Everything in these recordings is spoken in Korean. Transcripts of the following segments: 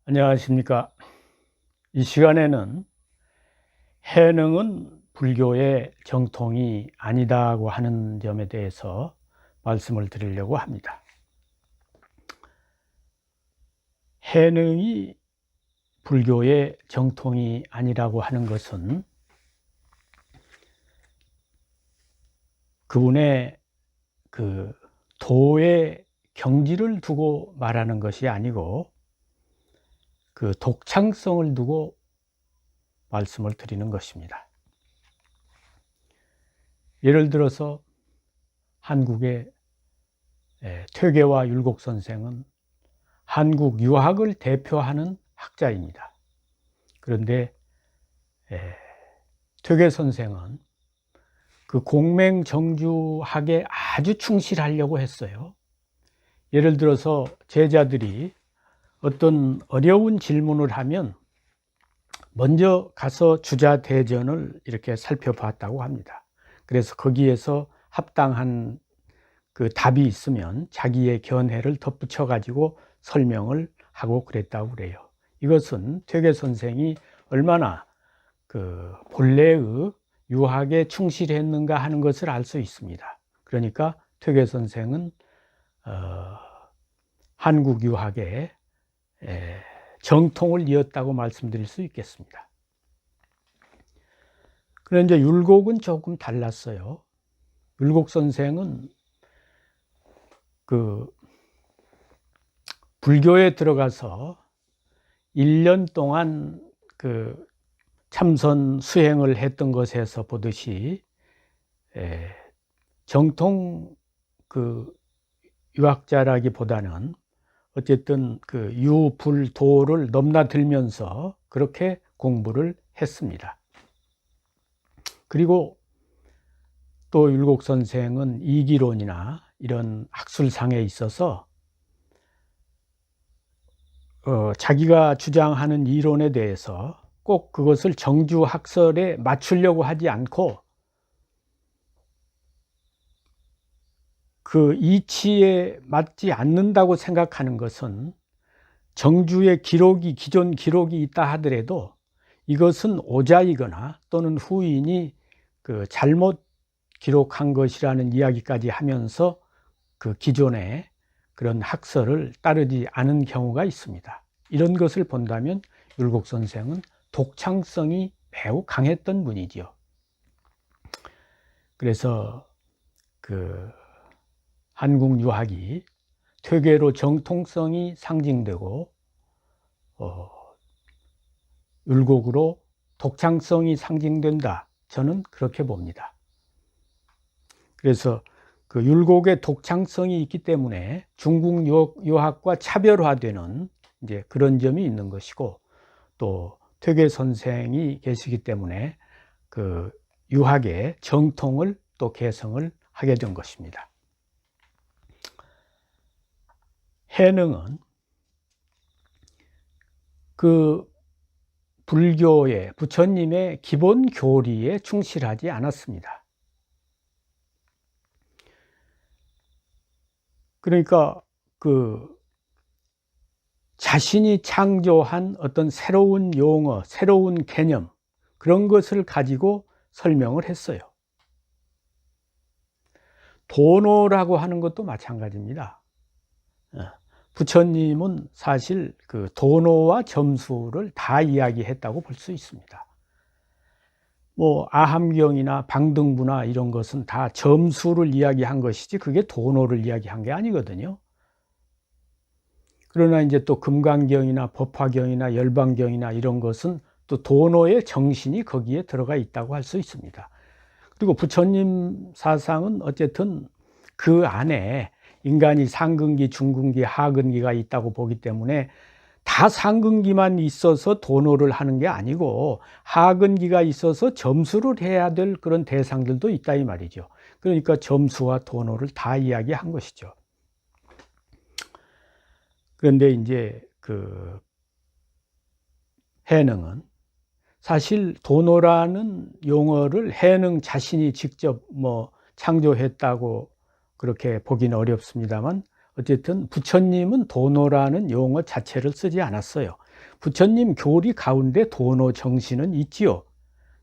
안녕하십니까. 이 시간에는 해능은 불교의 정통이 아니다고 하는 점에 대해서 말씀을 드리려고 합니다. 해능이 불교의 정통이 아니라고 하는 것은 그분의 그 도의 경지를 두고 말하는 것이 아니고 그 독창성을 두고 말씀을 드리는 것입니다. 예를 들어서 한국의 퇴계와 율곡 선생은 한국 유학을 대표하는 학자입니다. 그런데 퇴계 선생은 그 공맹정주학에 아주 충실하려고 했어요. 예를 들어서 제자들이 어떤 어려운 질문을 하면 먼저 가서 주자대전을 이렇게 살펴봤다고 합니다. 그래서 거기에서 합당한 그 답이 있으면 자기의 견해를 덧붙여 가지고 설명을 하고 그랬다고 그래요. 이것은 퇴계 선생이 얼마나 그 본래의 유학에 충실했는가 하는 것을 알 수 있습니다. 그러니까 퇴계 선생은 한국 유학의 정통을 이었다고 말씀드릴 수 있겠습니다. 그런데 율곡은 조금 달랐어요. 율곡 선생은 그 불교에 들어가서 1년 동안 그 참선 수행을 했던 것에서 보듯이 정통 그 유학자라기보다는 어쨌든 그 유불도를 넘나들면서 그렇게 공부를 했습니다. 그리고 또 율곡 선생은 이기론이나 이런 학술상에 있어서 자기가 주장하는 이론에 대해서 꼭 그것을 정주학설에 맞추려고 하지 않고 그 이치에 맞지 않는다고 생각하는 것은 정주의 기록이 기존 기록이 있다 하더라도 이것은 오자이거나 또는 후인이 그 잘못 기록한 것이라는 이야기까지 하면서 그 기존의 그런 학설을 따르지 않은 경우가 있습니다. 이런 것을 본다면 율곡 선생은 독창성이 매우 강했던 분이지요. 그래서 그 한국 유학이 퇴계로 정통성이 상징되고 율곡으로 독창성이 상징된다. 저는 그렇게 봅니다. 그래서 그 율곡의 독창성이 있기 때문에 중국 유학과 차별화되는 이제 그런 점이 있는 것이고, 또 퇴계 선생이 계시기 때문에 그 유학의 정통을 또 개성을 하게 된 것입니다. 해능은 그 불교의 부처님의 기본 교리에 충실하지 않았습니다. 그러니까 그 자신이 창조한 어떤 새로운 용어, 새로운 개념, 그런 것을 가지고 설명을 했어요. 도노라고 하는 것도 마찬가지입니다. 부처님은 사실 그 도노와 점수를 다 이야기했다고 볼 수 있습니다. 뭐 아함경이나 방등부나 이런 것은 다 점수를 이야기한 것이지 그게 도노를 이야기한 게 아니거든요. 그러나 이제 또 금강경이나 법화경이나 열반경이나 이런 것은 또 도노의 정신이 거기에 들어가 있다고 할 수 있습니다. 그리고 부처님 사상은 어쨌든 그 안에 인간이 상근기, 중근기, 하근기가 있다고 보기 때문에 다 상근기만 있어서 도노를 하는 게 아니고 하근기가 있어서 점수를 해야 될 그런 대상들도 있다 이 말이죠. 그러니까 점수와 도노를 다 이야기한 것이죠. 그런데 이제 그 해능은 사실 도노라는 용어를 해능 자신이 직접 뭐 창조했다고 그렇게 보기는 어렵습니다만 어쨌든 부처님은 도노라는 용어 자체를 쓰지 않았어요. 부처님 교리 가운데 도노 정신은 있지요.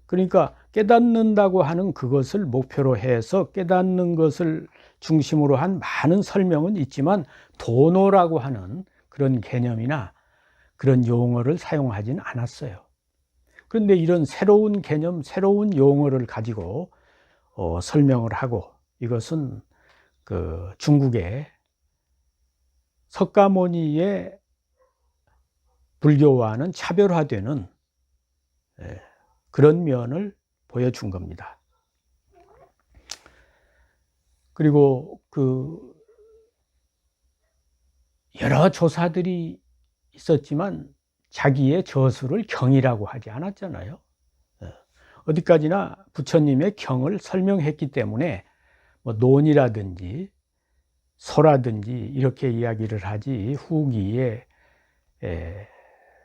그러니까 깨닫는다고 하는 그것을 목표로 해서 깨닫는 것을 중심으로 한 많은 설명은 있지만 도노라고 하는 그런 개념이나 그런 용어를 사용하진 않았어요. 그런데 이런 새로운 개념, 새로운 용어를 가지고 설명을 하고, 이것은 그 중국의 석가모니의 불교와는 차별화되는 그런 면을 보여준 겁니다. 그리고 그 여러 조사들이 있었지만 자기의 저수를 경이라고 하지 않았잖아요. 어디까지나 부처님의 경을 설명했기 때문에 뭐 논이라든지 소라든지 이렇게 이야기를 하지, 후기에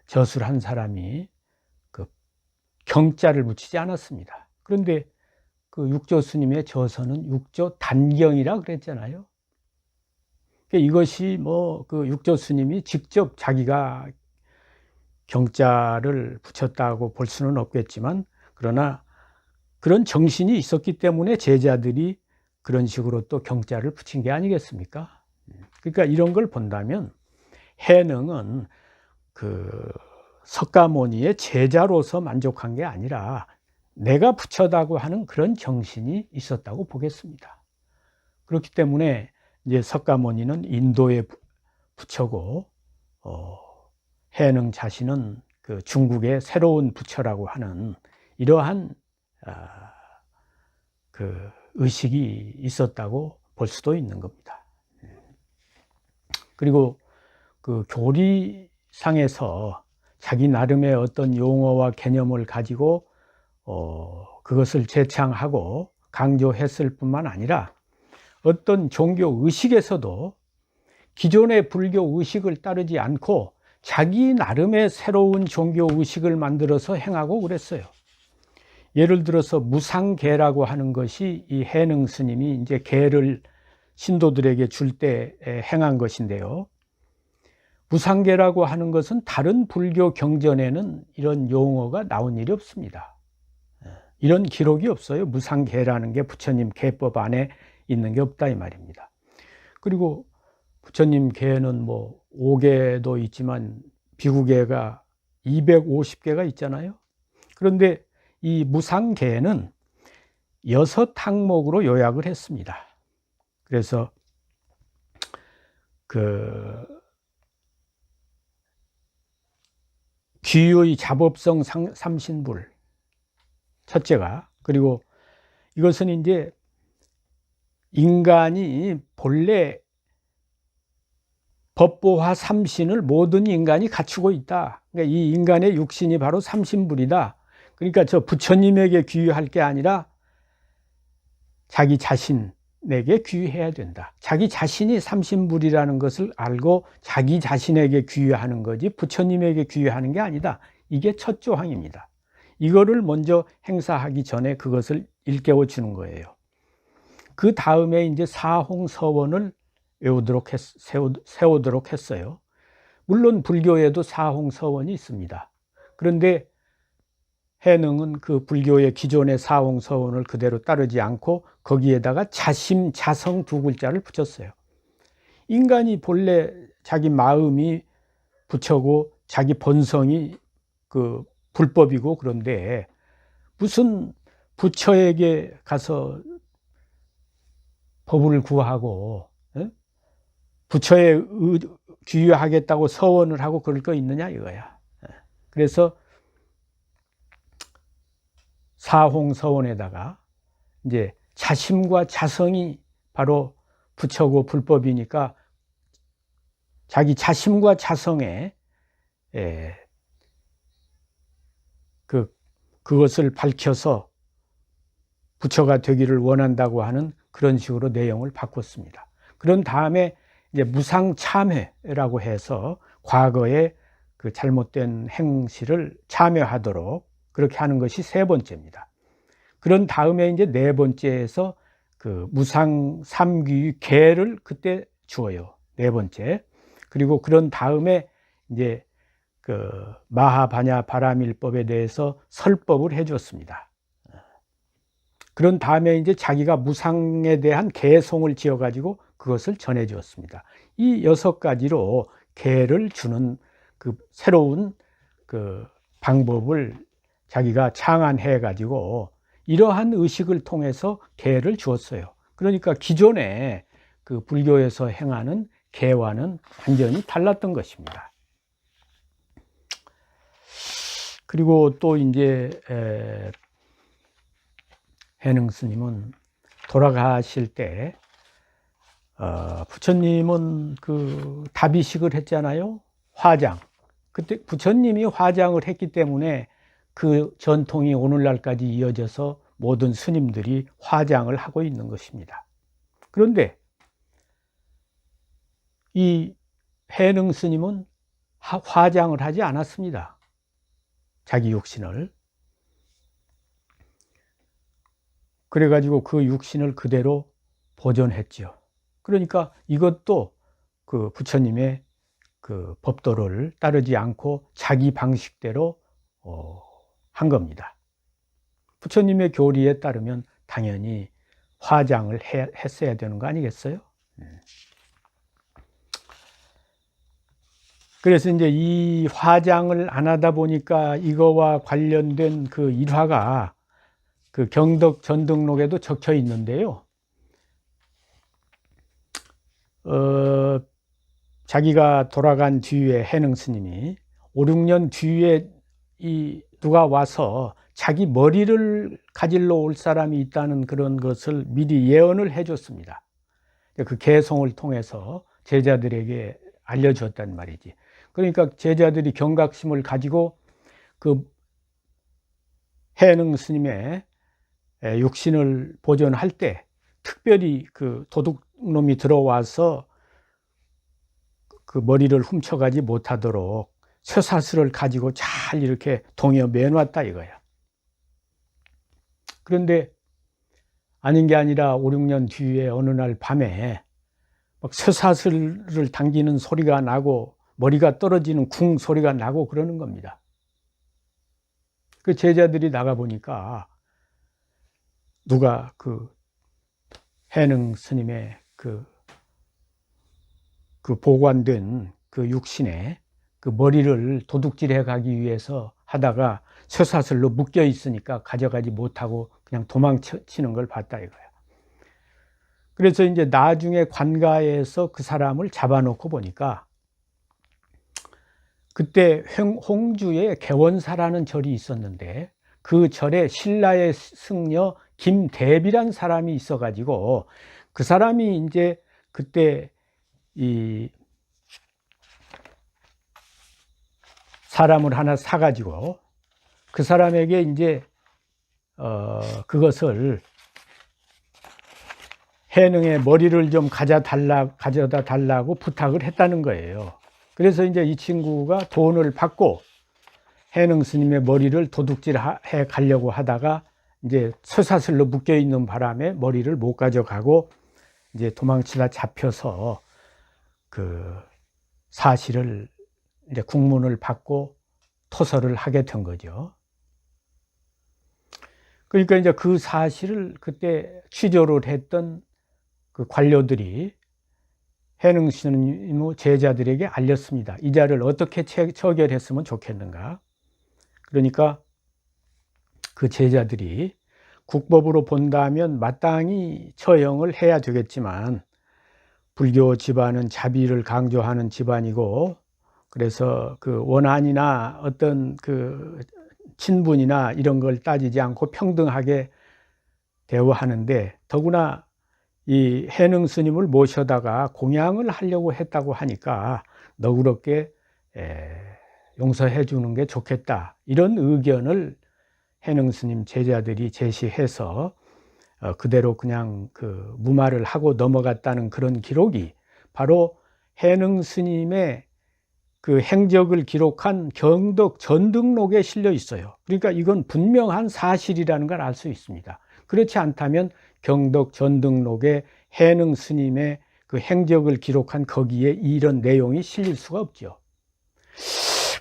저수를 한 사람이 그 경자를 붙이지 않았습니다. 그런데 그 육조 스님의 저서는 육조 단경이라 그랬잖아요. 이것이 뭐 그 육조 스님이 직접 자기가 경자를 붙였다고 볼 수는 없겠지만, 그러나 그런 정신이 있었기 때문에 제자들이 그런 식으로 또 경자를 붙인 게 아니겠습니까? 그러니까 이런 걸 본다면 해능은 그 석가모니의 제자로서 만족한 게 아니라 내가 부처다고 하는 그런 정신이 있었다고 보겠습니다. 그렇기 때문에 이제 석가모니는 인도의 부처고, 해능 자신은 그 중국의 새로운 부처라고 하는 이러한 그 의식이 있었다고 볼 수도 있는 겁니다. 그리고 그 교리상에서 자기 나름의 어떤 용어와 개념을 가지고 그것을 제창하고 강조했을 뿐만 아니라 어떤 종교 의식에서도 기존의 불교 의식을 따르지 않고 자기 나름의 새로운 종교 의식을 만들어서 행하고 그랬어요. 예를 들어서 무상계라고 하는 것이 이 해능 스님이 이제 계를 신도들에게 줄 때 행한 것인데요. 무상계라고 하는 것은 다른 불교 경전에는 이런 용어가 나온 일이 없습니다. 이런 기록이 없어요. 무상계라는 게 부처님 계법 안에 있는 게 없다 이 말입니다. 그리고 부처님 계는 뭐 5계도 있지만 비구계가 250개가 있잖아요. 그런데 이 무상계는 6항목으로 요약을 했습니다. 그래서 그 귀의 자법성 삼신불 첫째가, 그리고 이것은 이제 인간이 본래 법보화 삼신을 모든 인간이 갖추고 있다. 그러니까 이 인간의 육신이 바로 삼신불이다. 그러니까 저 부처님에게 귀의할 게 아니라 자기 자신에게 귀의해야 된다. 자기 자신이 삼신불이라는 것을 알고 자기 자신에게 귀의하는 거지 부처님에게 귀의하는 게 아니다. 이게 첫 조항입니다. 이거를 먼저 행사하기 전에 그것을 일깨워 주는 거예요. 그 다음에 이제 사홍서원을 세우도록 했어요. 물론 불교에도 사홍서원이 있습니다. 그런데 해능은 그 불교의 기존의 사홍서원을 그대로 따르지 않고 거기에다가 자심, 자성 두 글자를 붙였어요. 인간이 본래 자기 마음이 부처고 자기 본성이 그 불법이고, 그런데 무슨 부처에게 가서 법을 구하고 부처에 귀의하겠다고 서원을 하고 그럴 거 있느냐 이거야. 그래서 사홍서원에다가 이제 자심과 자성이 바로 부처고 불법이니까 자기 자심과 자성에 그것을 밝혀서 부처가 되기를 원한다고 하는 그런 식으로 내용을 바꿨습니다. 그런 다음에 이제 무상참회라고 해서 과거에 그 잘못된 행실을 참회하도록 그렇게 하는 것이 세 번째입니다. 그런 다음에 이제 네 번째에서 그 무상 삼귀 계를 그때 주어요. 네 번째. 그리고 그런 다음에 이제 그 마하바냐 바라밀법에 대해서 설법을 해줬습니다. 그런 다음에 이제 자기가 무상에 대한 개송을 지어가지고 그것을 전해주었습니다. 이 6가지로 개를 주는 그 새로운 그 방법을 자기가 창안해가지고 이러한 의식을 통해서 개를 주었어요. 그러니까 기존에 그 불교에서 행하는 개와는 완전히 달랐던 것입니다. 그리고 또 이제 해능 스님은 돌아가실 때 부처님은 그 다비식을 했잖아요. 화장. 그때 부처님이 화장을 했기 때문에 그 전통이 오늘날까지 이어져서 모든 스님들이 화장을 하고 있는 것입니다. 그런데 이 해능 스님은 화장을 하지 않았습니다. 자기 육신을. 그래가지고 그 육신을 그대로 보존했죠. 그러니까 이것도 그 부처님의 그 법도를 따르지 않고 자기 방식대로 한 겁니다. 부처님의 교리에 따르면 당연히 화장을 했어야 되는 거 아니겠어요? 그래서 이제 이 화장을 안 하다 보니까 이거와 관련된 그 일화가 그 경덕 전등록에도 적혀 있는데요. 자기가 돌아간 뒤에 해능 스님이 5, 6년 뒤에 누가 와서 자기 머리를 가질러 올 사람이 있다는 그런 것을 미리 예언을 해줬습니다. 그 개송을 통해서 제자들에게 알려줬단 말이지. 그러니까 제자들이 경각심을 가지고 그 해능 스님의 육신을 보존할 때 특별히 그 도둑놈이 들어와서 그 머리를 훔쳐가지 못하도록 쇠사슬을 가지고 잘 이렇게 동여 매놨다 이거야. 그런데 아닌 게 아니라 5, 6년 뒤에 어느 날 밤에 막 쇠사슬을 당기는 소리가 나고 머리가 떨어지는 쿵 소리가 나고 그러는 겁니다. 그 제자들이 나가 보니까 누가 그 해능 스님의 그 보관된 그 육신에 그 머리를 도둑질해 가기 위해서 하다가 쇠사슬로 묶여 있으니까 가져가지 못하고 그냥 도망치는 걸 봤다 이거야. 그래서 이제 나중에 관가에서 그 사람을 잡아놓고 보니까 그때 홍주에 개원사라는 절이 있었는데 그 절에 신라의 승려 김대비란 사람이 있어가지고 그 사람이 이제 그때 이 사람을 하나 사가지고 그 사람에게 이제 그것을 해능의 머리를 좀 가져다 달라고 부탁을 했다는 거예요. 그래서 이제 이 친구가 돈을 받고 해능 스님의 머리를 도둑질해 가려고 하다가 이제 쇠사슬로 묶여 있는 바람에 머리를 못 가져가고 이제 도망치다 잡혀서 그 사실을 이제 국문을 받고 토설을 하게 된 거죠. 그러니까 이제 그 사실을 그때 취조를 했던 그 관료들이 해능 스님의 제자들에게 알렸습니다. 이 자를 어떻게 처결했으면 좋겠는가. 그러니까 그 제자들이 국법으로 본다면 마땅히 처형을 해야 되겠지만 불교 집안은 자비를 강조하는 집안이고 그래서 그 원한이나 어떤 그 친분이나 이런 걸 따지지 않고 평등하게 대우하는데 더구나 이 해능 스님을 모셔다가 공양을 하려고 했다고 하니까 너그럽게 용서해 주는 게 좋겠다. 이런 의견을 해능 스님 제자들이 제시해서 그대로 그냥 그 무마를 하고 넘어갔다는 그런 기록이 바로 해능 스님의 그 행적을 기록한 경덕 전등록에 실려 있어요. 그러니까 이건 분명한 사실이라는 걸 알 수 있습니다. 그렇지 않다면 경덕 전등록에 해능 스님의 그 행적을 기록한 거기에 이런 내용이 실릴 수가 없죠.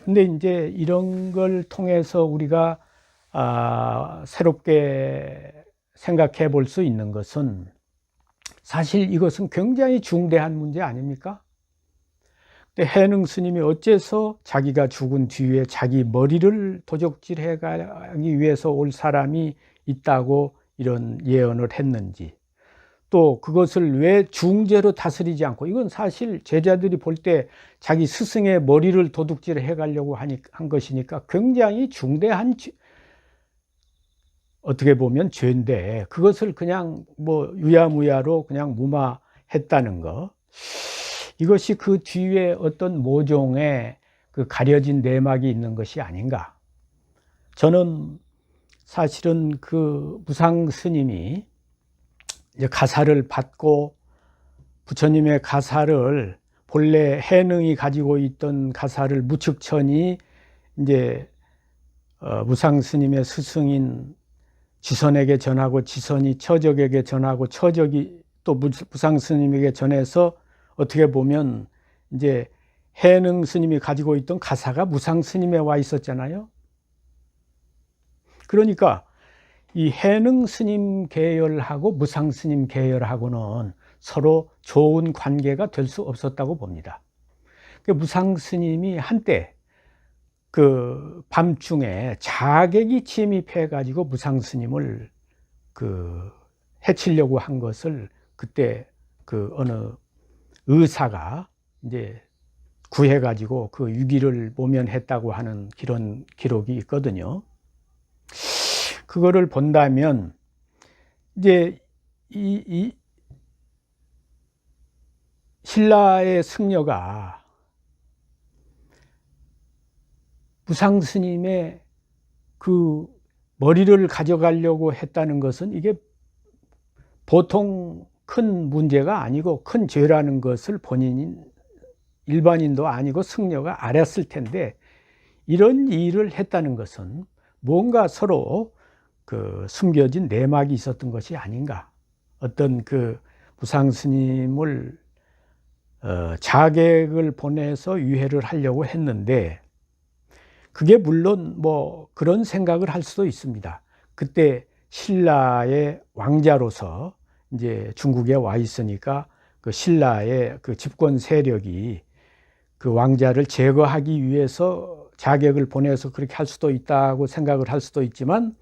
근데 이제 이런 걸 통해서 우리가 새롭게 생각해 볼 수 있는 것은, 사실 이것은 굉장히 중대한 문제 아닙니까? 근데 해능 스님이 어째서 자기가 죽은 뒤에 자기 머리를 도적질해 가기 위해서 올 사람이 있다고 이런 예언을 했는지, 또 그것을 왜 중죄로 다스리지 않고, 이건 사실 제자들이 볼 때 자기 스승의 머리를 도둑질해 가려고 한 것이니까 굉장히 중대한, 어떻게 보면 죄인데, 그것을 그냥 뭐 유야무야로 그냥 무마했다는 거, 이것이 그 뒤에 어떤 모종의 그 가려진 내막이 있는 것이 아닌가. 저는 사실은 그 무상 스님이 이제 가사를 받고, 부처님의 가사를, 본래 해능이 가지고 있던 가사를 무측천이 이제 무상 스님의 스승인 지선에게 전하고, 지선이 처적에게 전하고, 처적이 또 무상 스님에게 전해서, 어떻게 보면 이제 해능 스님이 가지고 있던 가사가 무상 스님에 와 있었잖아요. 그러니까 이 해능 스님 계열하고 무상 스님 계열하고는 서로 좋은 관계가 될 수 없었다고 봅니다. 무상 스님이 한때 그 밤중에 자객이 침입해 가지고 무상 스님을 그 해치려고 한 것을, 그때 그 어느 의사가 이제 구해 가지고 그 위기를 모면했다고 하는 그런 기록이 있거든요. 그거를 본다면 이제 이 신라의 승려가 무상 스님의 그 머리를 가져가려고 했다는 것은, 이게 보통 큰 문제가 아니고 큰 죄라는 것을 본인인 일반인도 아니고 승려가 알았을 텐데, 이런 일을 했다는 것은 뭔가 서로 그 숨겨진 내막이 있었던 것이 아닌가. 어떤 그 무상 스님을 자객을 보내서 유해를 하려고 했는데, 그게 물론 뭐 그런 생각을 할 수도 있습니다. 그때 신라의 왕자로서 이제 중국에 와 있으니까, 그 신라의 그 집권 세력이 그 왕자를 제거하기 위해서 자객을 보내서 그렇게 할 수도 있다고 생각을 할 수도 있지만,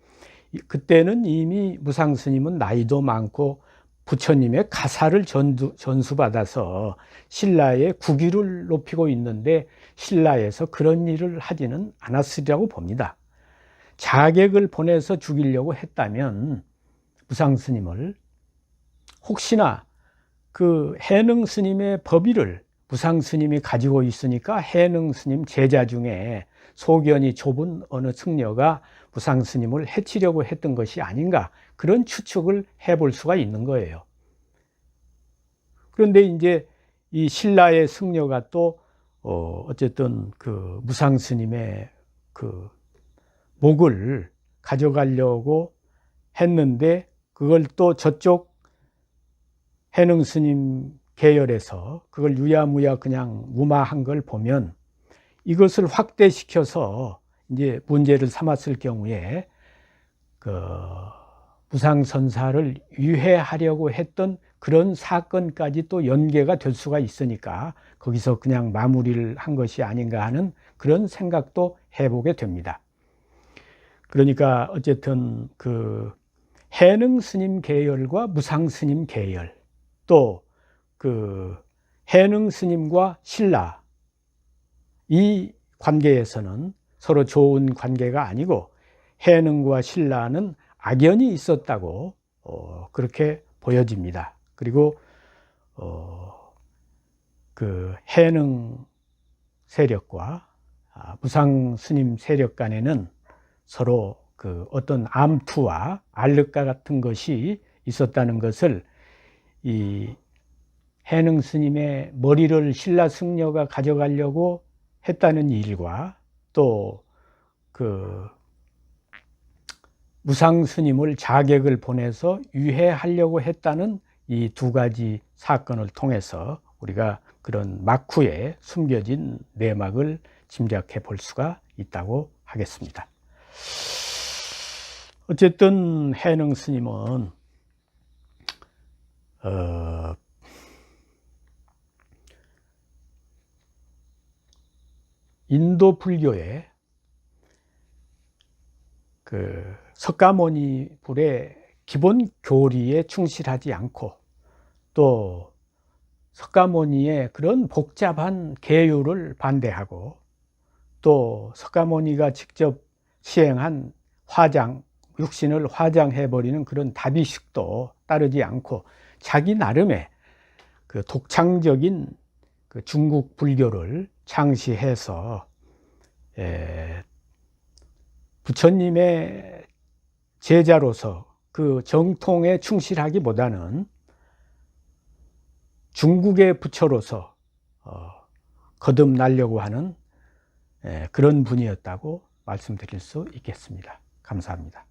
그때는 이미 무상 스님은 나이도 많고 부처님의 가사를 전수받아서 신라의 국위를 높이고 있는데, 신라에서 그런 일을 하지는 않았으리라고 봅니다. 자객을 보내서 죽이려고 했다면 무상 스님을, 혹시나 그 해능 스님의 법의를 무상 스님이 가지고 있으니까, 해능 스님 제자 중에 소견이 좁은 어느 승려가 무상 스님을 해치려고 했던 것이 아닌가, 그런 추측을 해볼 수가 있는 거예요. 그런데 이제 이 신라의 승려가 또 어쨌든 그 무상 스님의 그 목을 가져가려고 했는데, 그걸 또 저쪽 해능 스님 계열에서 그걸 유야무야 그냥 무마한 걸 보면, 이것을 확대시켜서 이제 문제를 삼았을 경우에 그 무상 선사를 유해하려고 했던 그런 사건까지 또 연계가 될 수가 있으니까, 거기서 그냥 마무리를 한 것이 아닌가 하는 그런 생각도 해보게 됩니다. 그러니까 어쨌든 그 해능 스님 계열과 무상 스님 계열, 또 그 해능 스님과 신라, 이 관계에서는 서로 좋은 관계가 아니고, 해능과 신라는 악연이 있었다고 그렇게 보여집니다. 그리고 그 해능 세력과 무상 스님 세력 간에는 서로 그 어떤 암투와 알력과 같은 것이 있었다는 것을, 이 해능 스님의 머리를 신라 승려가 가져가려고 했다는 일과, 또 그 무상 스님을 자객을 보내서 유해하려고 했다는 이 두 가지 사건을 통해서 우리가 그런 막후에 숨겨진 내막을 짐작해 볼 수가 있다고 하겠습니다. 어쨌든 해능 스님은 인도 불교의 그 석가모니 불의 기본 교리에 충실하지 않고, 또 석가모니의 그런 복잡한 계율을 반대하고, 또 석가모니가 직접 시행한 화장, 육신을 화장해버리는 그런 다비식도 따르지 않고 자기 나름의 그 독창적인 그 중국 불교를 창시해서 부처님의 제자로서 그 정통에 충실하기보다는 중국의 부처로서 거듭나려고 하는 그런 분이었다고 말씀드릴 수 있겠습니다. 감사합니다.